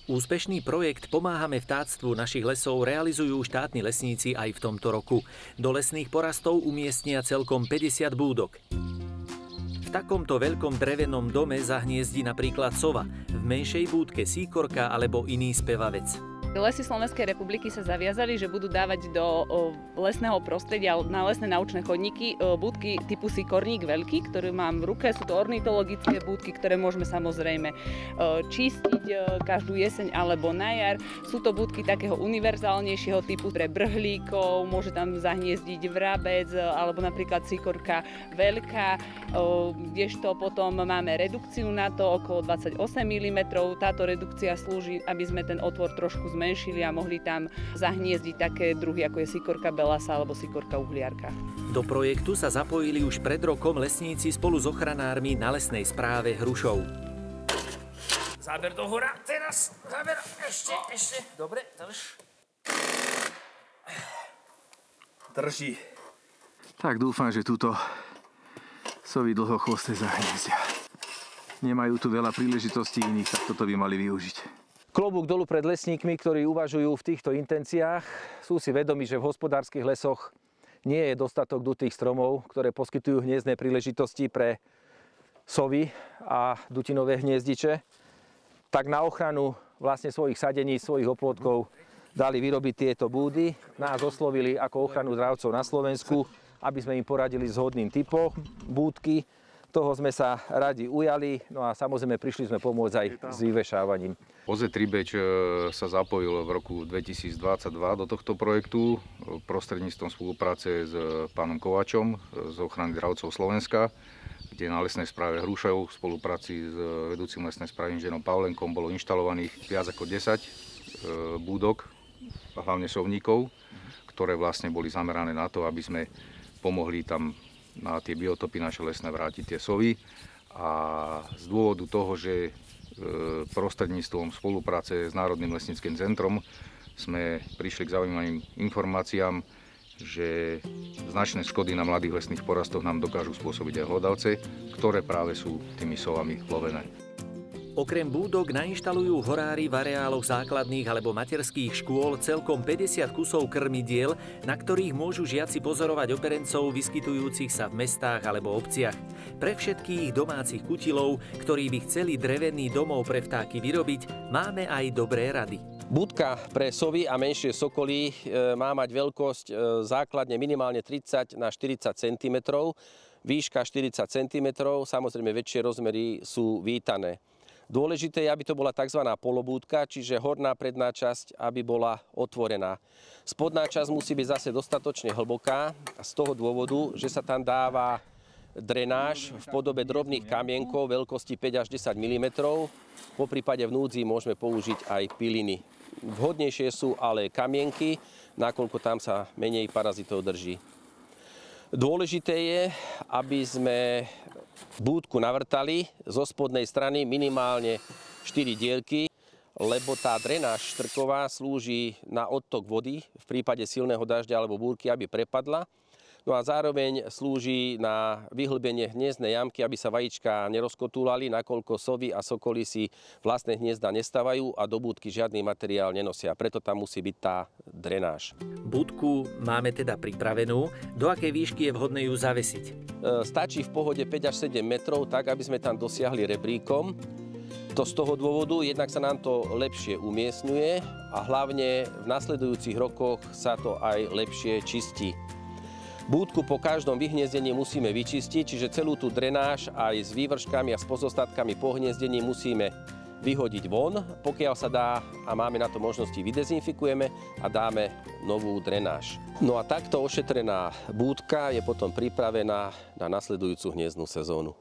Úspešný projekt Pomáhame vtáctvu našich lesov realizujú štátni lesníci aj v tomto roku. Do lesných porastov umiestnia celkom 50 búdok. V takomto veľkom drevenom dome zahniezdí napríklad sova, v menšej búdke síkorka alebo iný spevavec. Lesy Slovenskej republiky sa zaviazali, že budú dávať do lesného prostredia na lesné naučné chodníky búdky typu sikorník veľký, ktorý mám v ruke. Sú to ornitologické búdky, ktoré môžeme samozrejme čistiť každú jeseň alebo na jar. Sú to búdky takého univerzálnejšieho typu pre brhlíkov, môže tam zahniezdiť vrabec alebo napríklad sikorka veľká, kdežto potom máme redukciu na to okolo 28 mm. Táto redukcia slúži, aby sme ten otvor trošku zmenšili a mohli tam zahniezdiť také druhy, ako je sikorka belasa alebo sikorka uhliarka. Do projektu sa zapojili už pred rokom lesníci spolu s ochranármi na lesnej správe Hrušov. Záber do hora, teraz, záber, ešte, dobre, drž. Drží. Tak dúfam, že túto sovy dlhochvosté zahniezdia. Nemajú tu veľa príležitostí iných, tak toto by mali využiť. Klobúk dolu pred lesníkmi, ktorí uvažujú v týchto intenciách. Sú si vedomi, že v hospodárskych lesoch nie je dostatok dutých stromov, ktoré poskytujú hniezdne príležitosti pre sovy a dutinové hniezdiče. Tak na ochranu vlastne svojich sadení, svojich oplôtkov dali vyrobiť tieto búdy. Nás oslovili ako ochranu dravcov na Slovensku, aby sme im poradili s vhodným typom búdky. Toho sme sa radi ujali, no a samozrejme prišli sme pomôcť aj s vyvešávaním. OZ Tribeč sa zapojil v roku 2022 do tohto projektu prostredníctvom spolupráce s pánom Kovačom z ochrany dravcov Slovenska, kde na lesnej správe Hrušov v spolupráci s vedúcim lesnej správy inžinierom Pavlenkom bolo inštalovaných viac ako 10 búdok, hlavne sovníkov, ktoré vlastne boli zamerané na to, aby sme pomohli tam na tie biotopy naše lesné vrátiť tie sovy. A z dôvodu toho, že prostredníctvom spolupráce s Národným lesníckym centrom sme prišli k zaujímavým informáciám, že značné škody na mladých lesných porastoch nám dokážu spôsobiť aj hlodavce, ktoré práve sú tými sovami lovené. Okrem búdok nainštalujú horári v areáloch základných alebo materských škôl celkom 50 kusov krmidiel, na ktorých môžu žiaci pozorovať operencov vyskytujúcich sa v mestách alebo obciach. Pre všetkých domácich kutilov, ktorí by chceli drevený domov pre vtáky vyrobiť, máme aj dobré rady. Búdka pre sovy a menšie sokoly má mať veľkosť základne minimálne 30 na 40 cm, výška 40 cm, samozrejme väčšie rozmery sú vítané. Dôležité je, aby to bola tzv. Polobúdka, čiže horná predná časť, aby bola otvorená. Spodná časť musí byť zase dostatočne hlboká z toho dôvodu, že sa tam dáva drenáž v podobe drobných kamienkov veľkosti 5 až 10 mm. Po prípade v núdzi môžeme použiť aj piliny. Vhodnejšie sú ale kamienky, nakoľko tam sa menej parazitov drží. Dôležité je, aby sme búdku navrtali zo spodnej strany minimálne 4 dielky, lebo tá drenáž štrková slúži na odtok vody v prípade silného dažďa alebo búrky, aby prepadla. No a zároveň slúži na vyhlbenie hniezdnej jamky, aby sa vajíčka nerozkotúlali, nakoľko sovy a sokoly si vlastné hniezda nestávajú a do búdky žiadny materiál nenosia. Preto tam musí byť tá drenáž. Búdku máme teda pripravenú. Do akej výšky je vhodné ju zavesiť? Stačí v pohode 5 až 7 metrov, tak aby sme tam dosiahli rebríkom. To z toho dôvodu, jednak sa nám to lepšie umiestňuje a hlavne v nasledujúcich rokoch sa to aj lepšie čistí. Búdku po každom vyhniezdení musíme vyčistiť, čiže celú tú drenáž aj s vývrškami a s pozostatkami po hniezdení musíme vyhodiť von. Pokiaľ sa dá a máme na to možnosti, vydezinfikujeme a dáme novú drenáž. No a takto ošetrená búdka je potom pripravená na nasledujúcu hniezdnu sezónu.